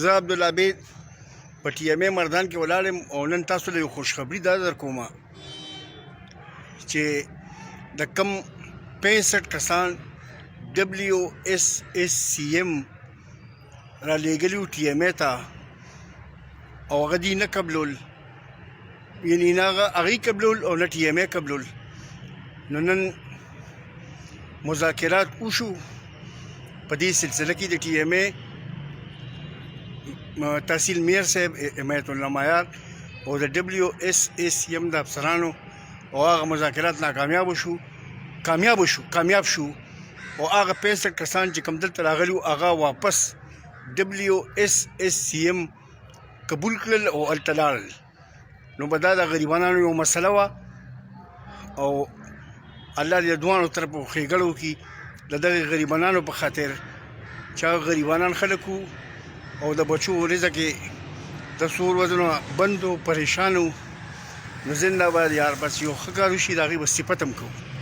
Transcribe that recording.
زه عبدالعبید په ټي ایم اے مردان کې ولاړ یم او نن تاسو له یو خوشخبري دا در کومه چې د کم 65 کسان WSSCM را لېږلي وو ټي ایم اے ته او هغه دې نه قبلول، یعنې نه هغوی قبلول او نه ټي ایم اے قبلول. نو نن مذاکرات وشو په دې سلسله کې د ټي ایم اے تحصیل میر صاحب حمایت الله معیار او د WSSCM د افسرانو او هغه مذاکرات کامیاب شو او هغه 65 کسان چې کوم دلته راغلي وو هغه واپس WSSCM قبول کړل او هلته لاړل. نو به دا د غریبانو یو مسله وه او الله دې د دواړو طرفو ښېګړه وکړي د دغې غریبانو په خاطر چې هغه غریبانان خلک وو او د بچو رزق یې د سور وزنو بند و پریشان و. نو زنده باد یار، بس یو ښه کار وشي د هغې به صفت هم کوو.